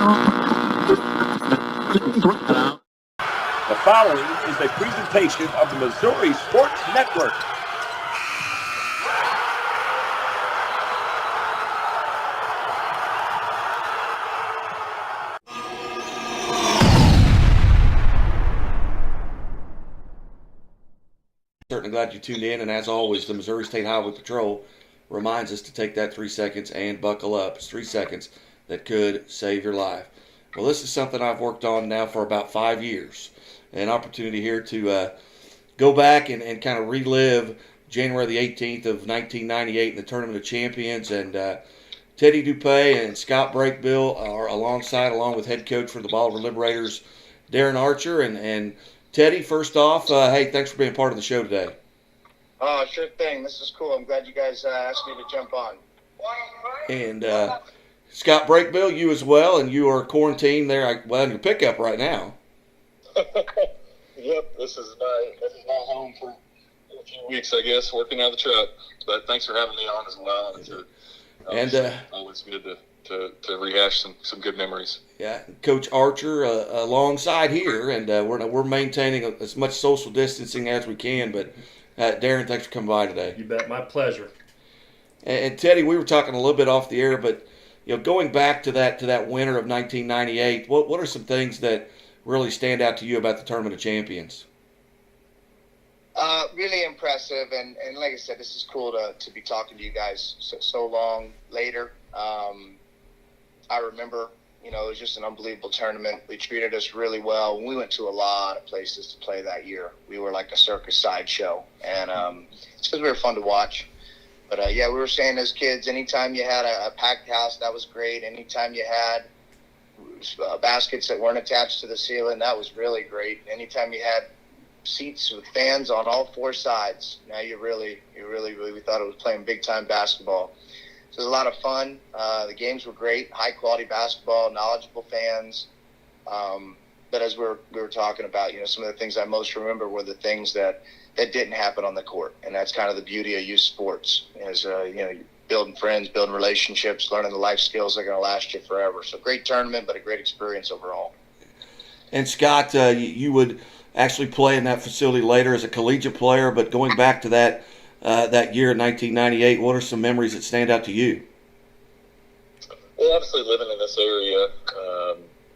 The following is a presentation of the Missouri Sports Network. Certainly glad you tuned in, and as always, the Missouri State Highway Patrol reminds us to take that 3 seconds and buckle up. It's 3 seconds that could save your life. Well, this is something I've worked on now for about 5 years. An opportunity here to go back and kind of relive January the 18th of 1998 in the Tournament of Champions. And Teddy Dupay and Scott Brakebill are along with head coach for the Bolivar Liberators, Darin Archer. And Teddy, first off, hey, thanks for being part of the show today. Oh, sure thing. This is cool. I'm glad you guys asked me to jump on. And Scott Brakebill, you as well, and you are quarantined there, in your pickup right now. Yep, this is my home for a few weeks, I guess, working out of the truck. But thanks for having me on as well. It's always good to rehash some good memories. Yeah, Coach Archer alongside here, and we're maintaining as much social distancing as we can. But Darin, thanks for coming by today. You bet, my pleasure. And Teddy, we were talking a little bit off the air, but going back to that winter of 1998, what are some things that really stand out to you about the Tournament of Champions? Really impressive, and like I said, this is cool to be talking to you guys so long later. I remember, it was just an unbelievable tournament. They treated us really well. We went to a lot of places to play that year. We were like a circus sideshow, and it's because we were fun to watch. But, we were saying as kids, anytime you had a packed house, that was great. Anytime you had baskets that weren't attached to the ceiling, that was really great. Anytime you had seats with fans on all four sides, now you really thought it was playing big-time basketball. So it was a lot of fun. The games were great, high-quality basketball, knowledgeable fans. But as we were talking about, some of the things I most remember were the things that didn't happen on the court. And that's kind of the beauty of youth sports is, building friends, building relationships, learning the life skills that are going to last you forever. So great tournament, but a great experience overall. And Scott, you would actually play in that facility later as a collegiate player, but going back to that year, 1998, what are some memories that stand out to you? Well, obviously living in this area,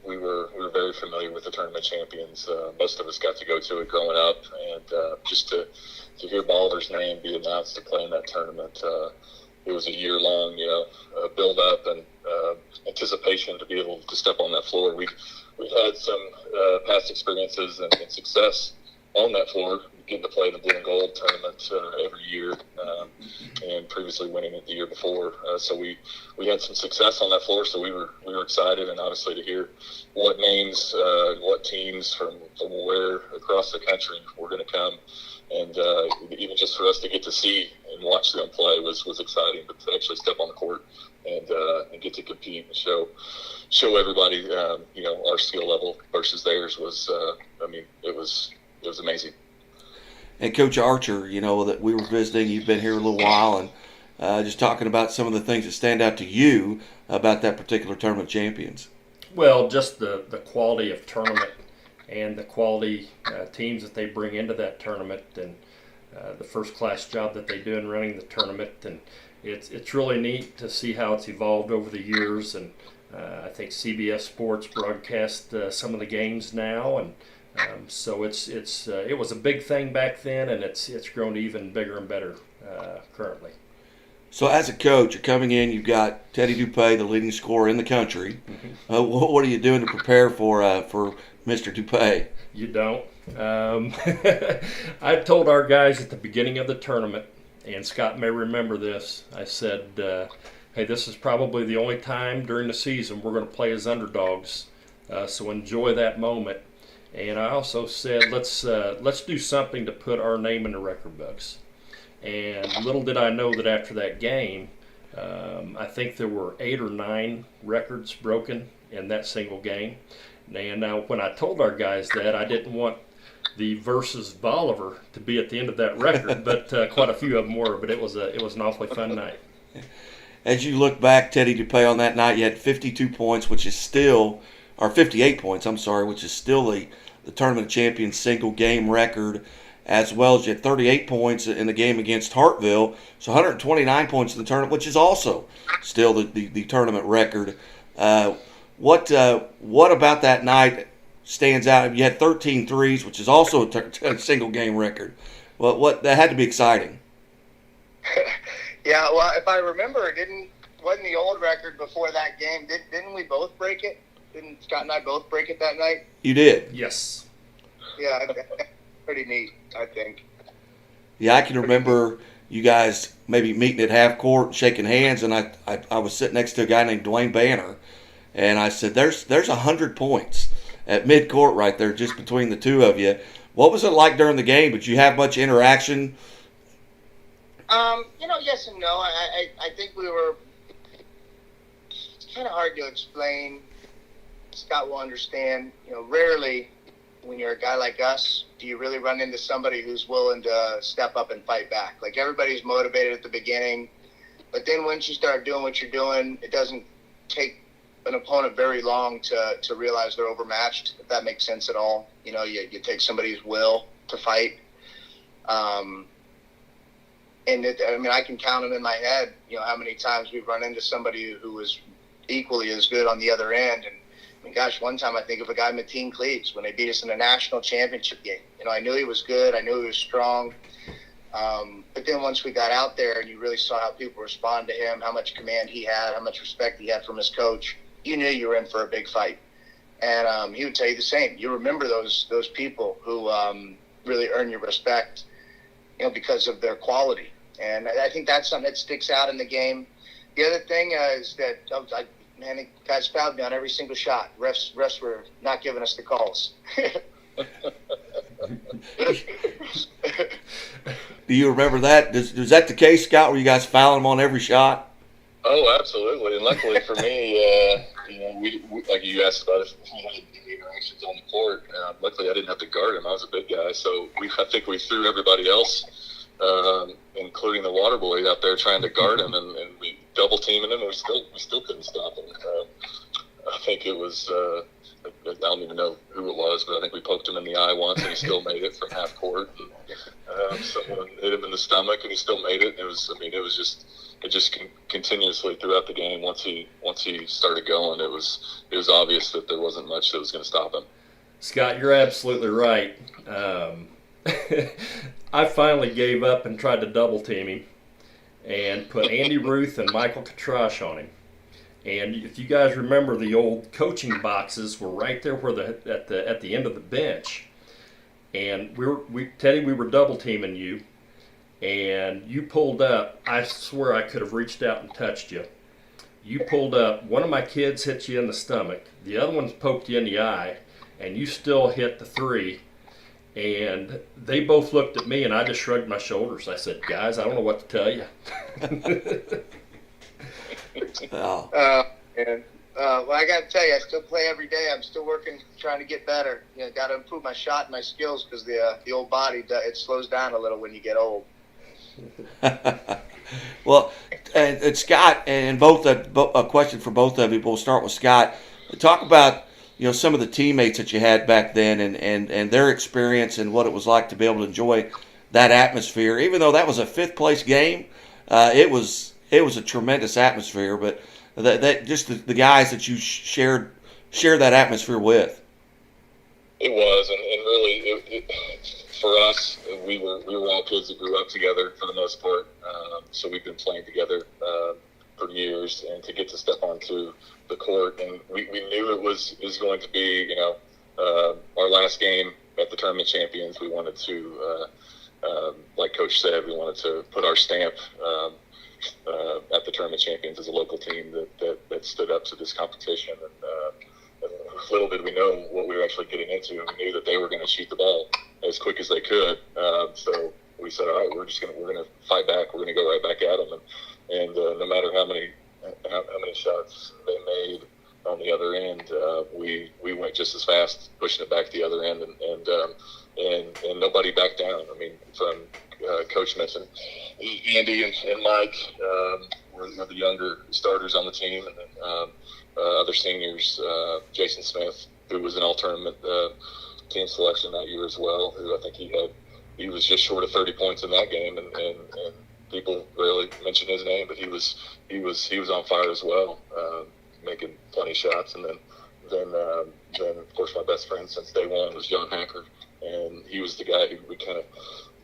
we were very familiar with the Tournament Champions. Most of us got to go to it growing up, and just to hear Bolivar's name be announced to play in that tournament, it was a year-long, build up and anticipation to be able to step on that floor. We've had some past experiences and success on that floor, getting to play the Blue and Gold tournament every year, and previously winning it the year before. So we had some success on that floor, so we were excited, and obviously to hear what names, what teams from where across the country were going to come. And even just for us to get to see and watch them play was exciting. But to actually step on the court and get to compete and show everybody, our skill level versus theirs was, it was amazing. And Coach Archer, that we were visiting, you've been here a little while, and just talking about some of the things that stand out to you about that particular Tournament of Champions. Well, just the quality of tournament and the quality teams that they bring into that tournament, and the first-class job that they do in running the tournament. And it's really neat to see how it's evolved over the years. And I think CBS Sports broadcast some of the games now, and so it was a big thing back then, and it's grown even bigger and better currently. So as a coach, you're coming in, you've got Teddy Dupay, the leading scorer in the country. Mm-hmm. What are you doing to prepare for Mr. Dupay? You don't. I told our guys at the beginning of the tournament, and Scott may remember this, I said, hey, this is probably the only time during the season we're going to play as underdogs, so enjoy that moment. And I also said, let's do something to put our name in the record books. And little did I know that after that game, I think there were 8 or 9 records broken in that single game. And now when I told our guys that, I didn't want the versus Bolivar to be at the end of that record, but quite a few of them were. But it was an awfully fun night. as you look back, Teddy Dupay, on that night, you had 52 points, which is still, or 58 points, I'm sorry, which is still the Tournament of Champions single game record, as well as you had 38 points in the game against Hartville, so 129 points in the tournament, which is also still the tournament record. What about that night stands out? You had 13 threes, which is also a single game record. What that had to be exciting. Yeah, well, if I remember, wasn't the old record before that game? Didn't we both break it? Didn't Scott and I both break it that night? You did. Yes. Yeah, pretty neat, I think. Yeah, I can remember you guys maybe meeting at half court and shaking hands, and I was sitting next to a guy named Dwayne Banner, and I said, "There's 100 points at mid court right there, just between the two of you." What was it like during the game? Did you have much interaction? Yes and no. I think we were. It's kind of hard to explain. Scott will understand. Rarely, when you're a guy like us, do you really run into somebody who's willing to step up and fight back? Like, everybody's motivated at the beginning, but then once you start doing what you're doing, it doesn't take an opponent very long to realize they're overmatched, if that makes sense at all. You take somebody's will to fight. I can count them in my head, how many times we've run into somebody who was equally as good on the other end. And gosh, one time I think of a guy, Mateen Cleaves, when they beat us in a national championship game. I knew he was good. I knew he was strong. But then once we got out there and you really saw how people respond to him, how much command he had, how much respect he had from his coach, you knew you were in for a big fight. And he would tell you the same. You remember those people who really earn your respect, because of their quality. And I think that's something that sticks out in the game. The other thing is that, guys fouled me on every single shot. Refs were not giving us the calls. Do you remember that? Was that the case, Scott, where you guys fouling them on every shot? Oh, absolutely. And luckily for me, we like you asked about if we had any interactions on the court. Luckily, I didn't have to guard him. I was a big guy, so I think we threw everybody else, including the water boy, out there trying to guard him, and we double teaming him, and we still couldn't stop him. I think it was I don't even know who it was, but I think we poked him in the eye once, and he still made it from half court. Someone hit him in the stomach, and he still made it. It just continuously throughout the game. Once he started going, it was obvious that there wasn't much that was going to stop him. Scott, you're absolutely right. I finally gave up and tried to double team him and put Andy Ruth and Michael Katrash on him. And if you guys remember, the old coaching boxes were right there at the end of the bench. And Teddy, we were double teaming you, and you pulled up. I swear I could have reached out and touched you. You pulled up. One of my kids hit you in the stomach. The other one's poked you in the eye, and you still hit the three. And they both looked at me, and I just shrugged my shoulders. I said, "Guys, I don't know what to tell you." Oh. Well, I got to tell you, I still play every day. I'm still working, trying to get better. Got to improve my shot and my skills, because the old body, it slows down a little when you get old. Well, and Scott, and a question for both of you. We'll start with Scott. Talk about some of the teammates that you had back then, and their experience and what it was like to be able to enjoy that atmosphere. Even though that was a fifth place game, it was a tremendous atmosphere. But that just the guys that you shared that atmosphere with. It was, and really, for us, we were all kids that grew up together for the most part. So we've been playing together for years, and to get to step onto the court, and we knew it was going to be our last game at the tournament champions. We wanted to, like Coach said, we wanted to put our stamp at the tournament champions as a local team that stood up to this competition. And little did we know what we were actually getting into. We knew that they were going to shoot the ball as quick as they could. So we said, all right, we're going to fight back. We're going to go right back at them. And no matter how many shots they made on the other end, we went just as fast, pushing it back the other end, and nobody backed down. I mean, from Coach mentioned, Andy and Mike were the younger starters on the team, and then other seniors, Jason Smith, who was an all-tournament team selection that year as well, who I think he was just short of 30 points in that game, and people rarely mention his name, but he was on fire as well, making plenty of shots. And then of course my best friend since day one was John Hacker, and he was the guy who we kind of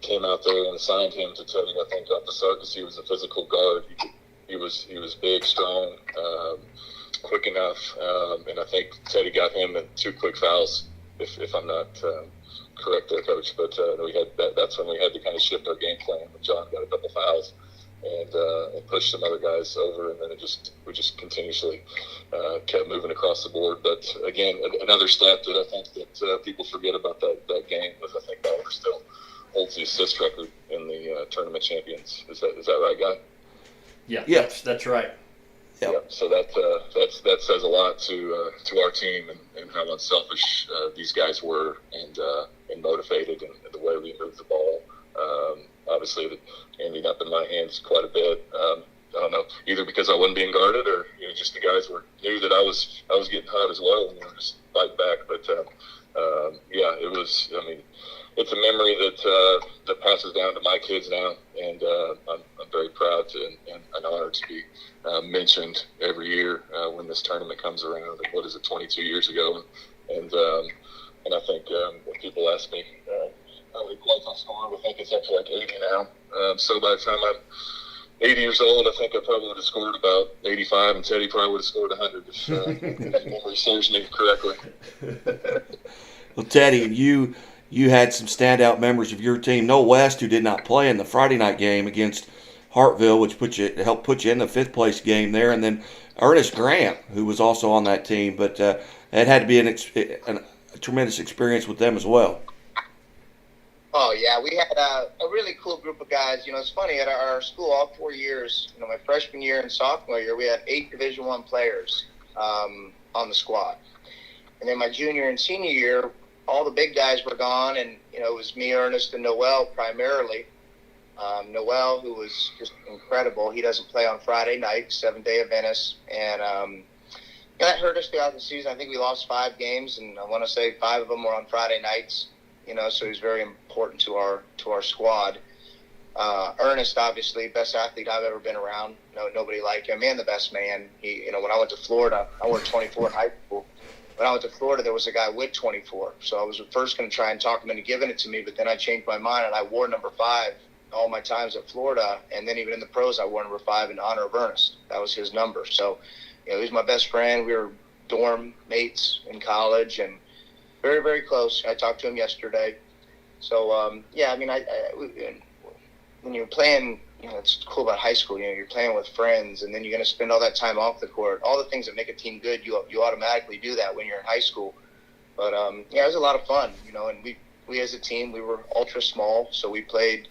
came out there and assigned him to Teddy, I think, off the start, because he was a physical guard. He was big, strong, quick enough, and I think Teddy got him in 2 quick fouls, if I'm not correct there, Coach. But that's when we had to kind of shift our game plan. When John got a couple fouls and pushed some other guys over, and then we just continuously kept moving across the board. But again, another stat that I think that people forget about that game was, I think Bauer still holds the assist record in the tournament champions. Is that right, guy? Yeah, Yes. that's right. Yep. Yeah, so that says a lot to our team and how unselfish these guys were and motivated, and the way we moved the ball. Obviously, it ended up in my hands quite a bit. I don't know, either because I wasn't being guarded, or just the guys knew that I was getting hot as well, and just fight back. But yeah, it was. I mean, it's a memory that passes down to my kids now, and I'm very proud and honored to be mentioned every year when this tournament comes around. And what is it, 22 years ago? And I think when people ask me how many points I scored, I think it's up to like 80 now. So by the time I'm 80 years old, I think I probably would have scored about 85, and Teddy probably would have scored 100 if memory serves me correctly. Well, Teddy, you had some standout members of your team. Noah West, who did not play in the Friday night game against Hartville, which helped put you in the 5th place game there, and then Ernest Grant, who was also on that team. But it had to be a tremendous experience with them as well. Oh, yeah, we had a really cool group of guys. It's funny, at our school, all 4 years, my freshman year and sophomore year, we had 8 Division I players on the squad. And then my junior and senior year, all the big guys were gone, and, it was me, Ernest, and Noel primarily. Noel, who was just incredible. He doesn't play on Friday night, 7-day Adventist. And that hurt us throughout the season. I think we lost 5 games, and I want to say 5 of them were on Friday nights. So he's very important to our squad. Ernest, obviously, best athlete I've ever been around. Nobody like him, and the best man. He, when I went to Florida, I wore 24 in high school. When I went to Florida, there was a guy with 24. So I was first going to try and talk him into giving it to me, but then I changed my mind, and I wore number 5 all my times at Florida. And then even in the pros, I wore number 5 in honor of Ernest. That was his number. So, he was my best friend. We were dorm mates in college, and very, very close. I talked to him yesterday. So, yeah, I mean, when you're playing, it's cool about high school. You're playing with friends, and then you're going to spend all that time off the court. All the things that make a team good, you automatically do that when you're in high school. But, yeah, it was a lot of fun, and we as a team, we were ultra small, so we played,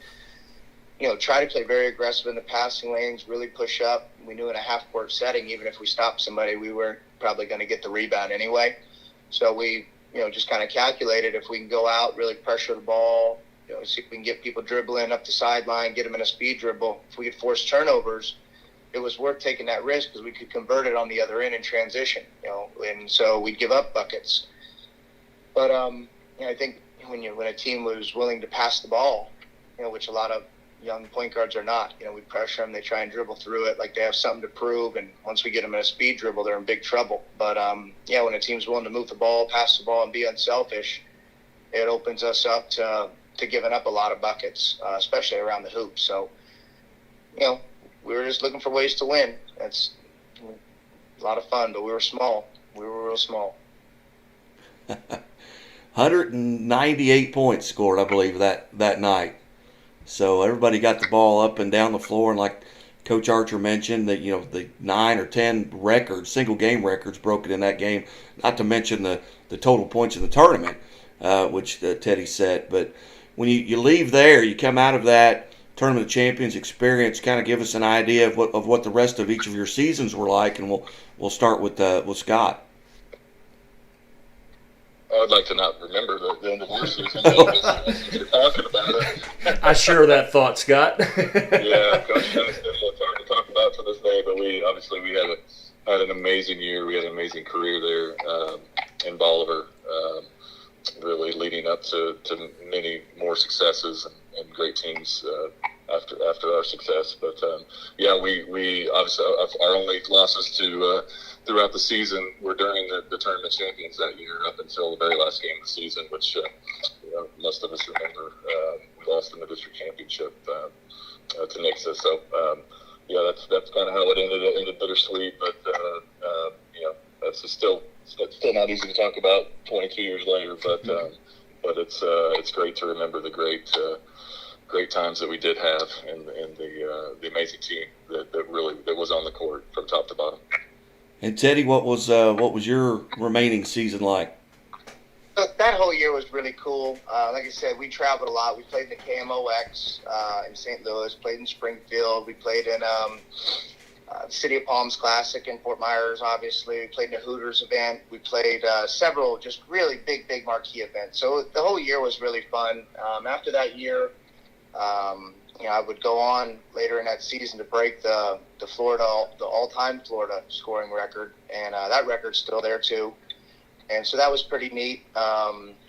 try to play very aggressive in the passing lanes, really push up. We knew in a half-court setting, even if we stopped somebody, we weren't probably going to get the rebound anyway. So we, just kind of calculated if we can go out, really pressure the ball, see if we can get people dribbling up the sideline, get them in a speed dribble. If we could force turnovers, it was worth taking that risk because we could convert it on the other end in transition, and so we'd give up buckets. But I think when a team was willing to pass the ball, which a lot of young point guards are not, we pressure them, they try and dribble through it like they have something to prove, and once we get them in a speed dribble, they're in big trouble. But yeah, when a team's willing to move the ball, pass the ball, and be unselfish, it opens us up to giving up a lot of buckets, especially around the hoop. So, we were just looking for ways to win. That's a lot of fun, but we were small. We were real small. 198 points scored, I believe, that night. So everybody got the ball up and down the floor, and like Coach Archer mentioned, that the 9 or 10 records, single game records, broken in that game. Not to mention the total points in the tournament, which Teddy set. But when you leave there, you come out of that Tournament of Champions experience. Kind of give us an idea of what the rest of each of your seasons were like, and we'll start with Scott. I'd like to not remember the end of your season. Since you're talking about it. I share that thought, Scott. Yeah, Coach Dennis, it's hard to talk about to this day, but we had an amazing year. We had an amazing career there in Bolivar, really leading up to many more successes and great teams after our success. But yeah, we obviously our only losses to throughout the season were during the tournament champions that year up until the very last game of the season, which most of us remember. We lost in the district championship to Nixa. So yeah, that's kind of how it ended. It ended bittersweet, but that's still not easy to talk about 22 years later. But it's great to remember the great times that we did have and the amazing team that was on the court from top to bottom. And Teddy, what was your remaining season like? That whole year was really cool. Like I said, we traveled a lot. We played in the KMOX in St. Louis, played in Springfield. We played in City of Palms Classic in Fort Myers, obviously. We played in the Hooters event. We played several just really big marquee events. So the whole year was really fun. After that year, I would go on later in that season to break the all-time Florida scoring record, and that record's still there too. And so that was pretty neat.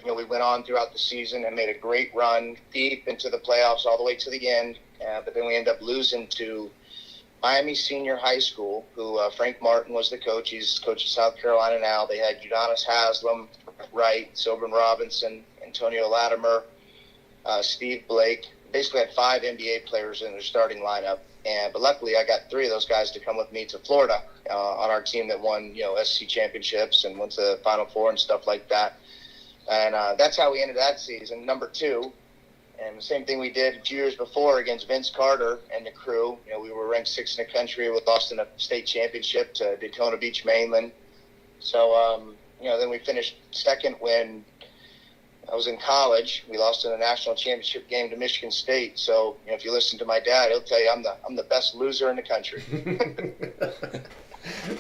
We went on throughout the season and made a great run deep into the playoffs all the way to the end. But then we ended up losing to Miami Senior High School, who Frank Martin was the coach. He's coach of South Carolina now. They had Udonis Haslam, Wright, Sylvan Robinson, Antonio Latimer, Steve Blake. Basically had 5 NBA players in their starting lineup. But luckily, I got 3 of those guys to come with me to Florida on our team that won, SEC championships and went to the Final Four and stuff like that. And that's how we ended that season, number 2. And the same thing we did 2 years before against Vince Carter and the crew. We were ranked 6th in the country. We lost in a state championship to Daytona Beach Mainland. So, then we finished 2nd when I was in college. We lost in a national championship game to Michigan State. So, if you listen to my dad, he'll tell you I'm the best loser in the country.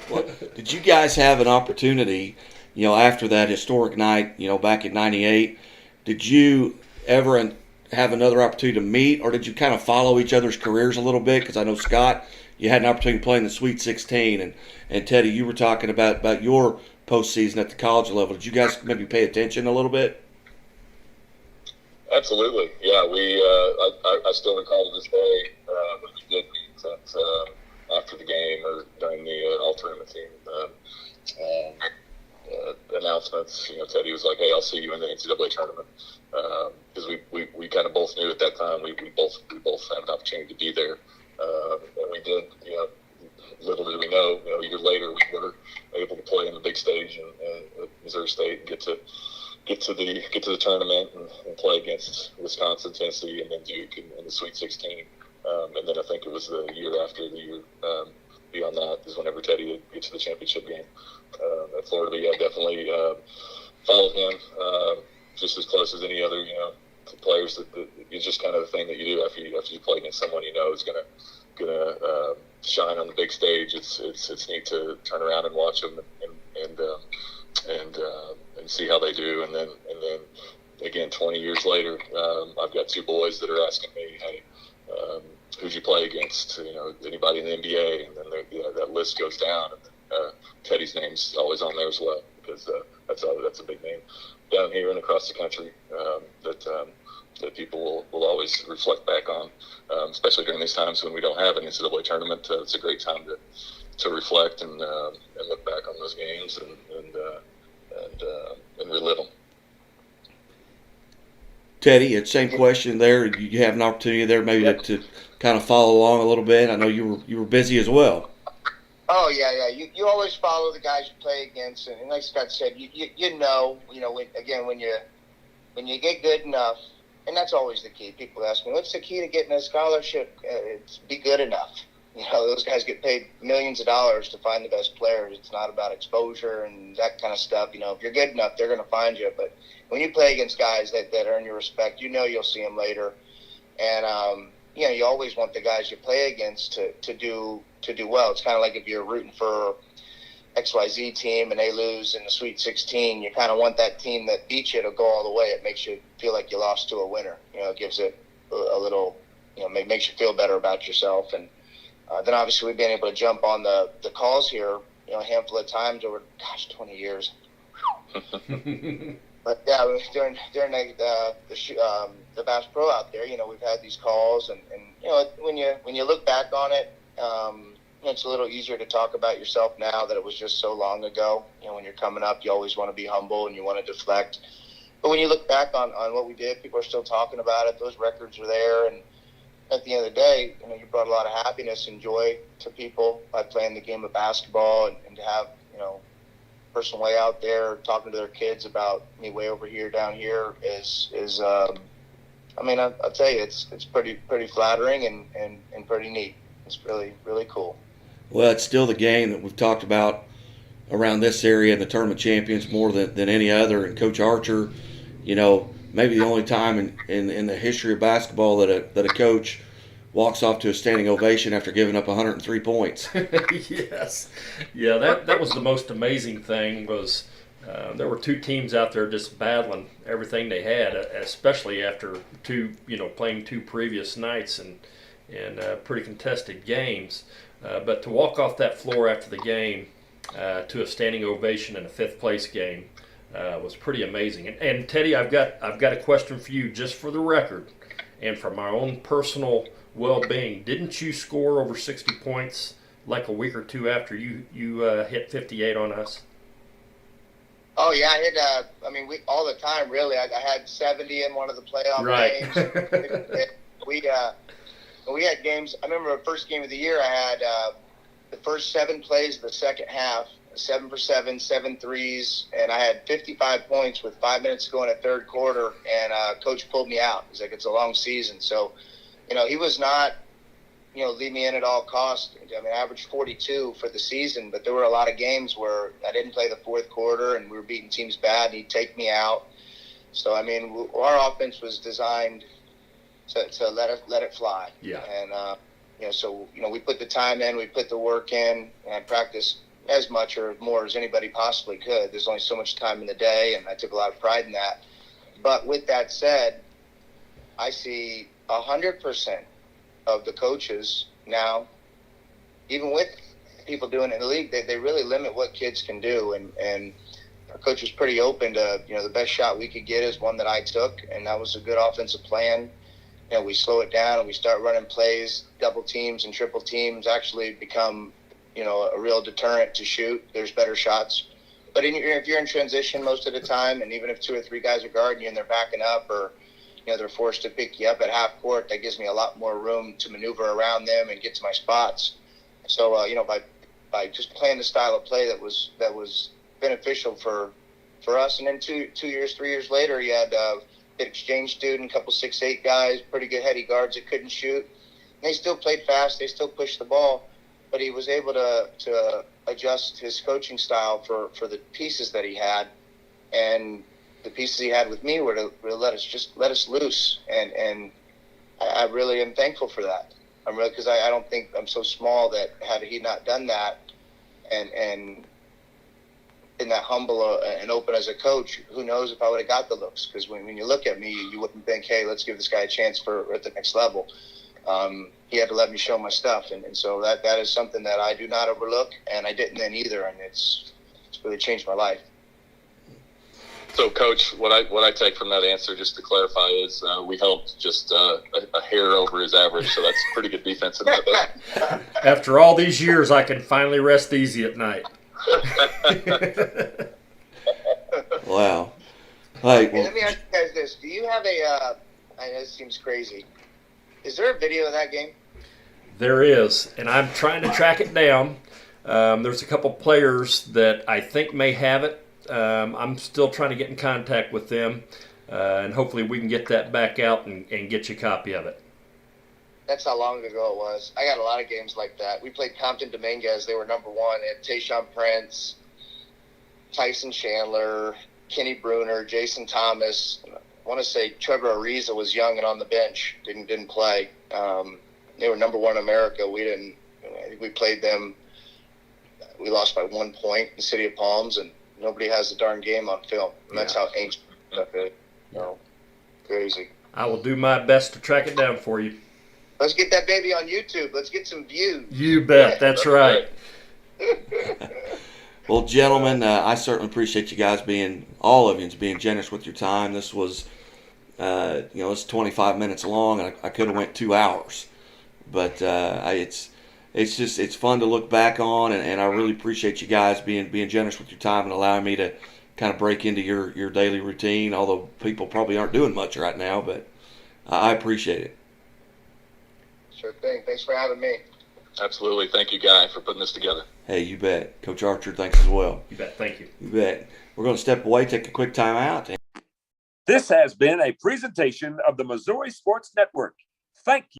Well, did you guys have an opportunity, after that historic night, back in '98? Did you ever have another opportunity to meet, or did you kind of follow each other's careers a little bit? Because I know, Scott, you had an opportunity to play in the Sweet 16, and Teddy, you were talking about your postseason at the college level. Did you guys maybe pay attention a little bit? Absolutely, yeah. I still recall to this day when we did meet after the game or during the all-tournament team announcements. Teddy was like, "Hey, I'll see you in the NCAA tournament," because we kind of both knew at that time we both had an opportunity to be there, and we did. Little did we know, a year later we were able to play in the big stage at Missouri State and get to the tournament and play against Wisconsin, Tennessee, and then Duke in the Sweet 16. And then I think it was the year after, the year beyond that is whenever Teddy would get to the championship game at Florida. But yeah, definitely followed him just as close as any other players. That it's just kind of the thing that you do after you play against someone is gonna shine on the big stage. It's neat to turn around and watch them and see how they do, and then again 20 years later, I've got 2 boys that are asking me, "Hey, who'd you play against? Anybody in the NBA?" And then that list goes down, and Teddy's name's always on there as well, because that's a big name down here and across the country that people will always reflect back on, especially during these times when we don't have an NCAA tournament. It's a great time to reflect and look back on those games and relive them. Teddy, same question there. You have an opportunity there maybe to kind of follow along a little bit. I know you were busy as well. Oh yeah. You always follow the guys you play against, and like Scott said, when you get good enough, and that's always the key. People ask me, "What's the key to getting a scholarship?" It's be good enough. Those guys get paid millions of dollars to find the best players. It's not about exposure and that kind of stuff. If you're good enough, they're going to find you. But when you play against guys that earn your respect, you'll see them later. And, you always want the guys you play against to do well. It's kind of like if you're rooting for XYZ team and they lose in the Sweet 16, you kind of want that team that beat you to go all the way. It makes you feel like you lost to a winner. It gives it a little, makes you feel better about yourself. And then obviously we've been able to jump on the calls here, a handful of times over, 20 years. But yeah, during the Bass Pro out there, we've had these calls, and when you look back on it, it's a little easier to talk about yourself now that it was just so long ago. When you're coming up, you always want to be humble and you want to deflect. But when you look back on what we did, people are still talking about it. Those records are there, and at the end of the day, you brought a lot of happiness and joy to people by playing the game of basketball, and to have person way out there talking to their kids about me way over here, down here is I'll tell you, it's pretty flattering and pretty neat. It's really, really cool. Well, it's still the game that we've talked about around this area and the tournament champions more than any other. And Coach Archer, maybe the only time in the history of basketball that a coach walks off to a standing ovation after giving up 103 points. Yes. Yeah, that was the most amazing thing was there were two teams out there just battling everything they had, especially after playing two previous nights and pretty contested games. But to walk off that floor after the game to a standing ovation in a fifth place game was pretty amazing. And Teddy, I've got a question for you just for the record and for my own personal well-being. Didn't you score over 60 points like a week or two after you hit 58 on us? Oh yeah, I hit. We all the time really. I had 70 in one of the playoff games. We had games. I remember the first game of the year. I had the first 7 plays of the second half, 7 for 7, 7 threes, and I had 55 points with 5 minutes to go in the third quarter. And coach pulled me out. He's like, "It's a long season." So, he was not, leave me in at all costs. I averaged 42 for the season, but there were a lot of games where I didn't play the fourth quarter and we were beating teams bad, and he'd take me out. So, our offense was designed to let it fly. Yeah. And, so, we put the time in, we put the work in, and I practiced as much or more as anybody possibly could. There's only so much time in the day, and I took a lot of pride in that. But with that said, I see 100% of the coaches now, even with people doing it in the league, they really limit what kids can do. And our coach was pretty open to, the best shot we could get is one that I took, and that was a good offensive plan. We slow it down and we start running plays, double teams and triple teams actually become, a real deterrent to shoot. There's better shots. But if you're in transition most of the time, and even if 2 or 3 guys are guarding you and they're backing up, or they're forced to pick you up at half court, that gives me a lot more room to maneuver around them and get to my spots. So, by just playing the style of play that was beneficial for us. And then 3 years later, you had an exchange student, a couple 6'8" guys, pretty good heady guards that couldn't shoot. And they still played fast. They still pushed the ball. But he was able to adjust his coaching style for the pieces that he had. And the pieces he had with me were to let us loose, and I really am thankful for that. Because I don't think I'm so small that had he not done that, and been that humble and open as a coach, who knows if I would have got the looks? Because when you look at me, you wouldn't think, hey, let's give this guy a chance for at the next level. He had to let me show my stuff, and so that is something that I do not overlook, and I didn't then either, and it's really changed my life. So, Coach, what I take from that answer, just to clarify, is we helped just a hair over his average, so that's pretty good defense in that. After all these years, I can finally rest easy at night. Wow. Hey, Let me ask you guys this. Do you have I know this seems crazy. Is there a video of that game? There is, and I'm trying to track it down. There's a couple players that I think may have it. I'm still trying to get in contact with them, and hopefully we can get that back out and get you a copy of it. That's how long ago it was. I got a lot of games like that. We played Compton Dominguez. They were number 1. They had Tayshaun Prince, Tyson Chandler, Kenny Bruner, Jason Thomas. I want to say Trevor Ariza was young and on the bench, didn't play. They were number 1 in America. We didn't. I think we played them we lost by 1 point in the city of Palms, and nobody has the darn game on film. And that's how ancient stuff is. You know, crazy. I will do my best to track it down for you. Let's get that baby on YouTube. Let's get some views. You bet. That's right. Well, gentlemen, I certainly appreciate you guys all of you, being generous with your time. This was, it's 25 minutes long, and I could have went 2 hours, but it's fun to look back on, and I really appreciate you guys being generous with your time and allowing me to kind of break into your daily routine. Although people probably aren't doing much right now, but I appreciate it. Sure thing. Thanks for having me. Absolutely. Thank you, Guy, for putting this together. Hey, you bet. Coach Archer, thanks as well. You bet. Thank you. You bet. We're going to step away, take a quick time out. This has been a presentation of the Missouri Sports Network. Thank you.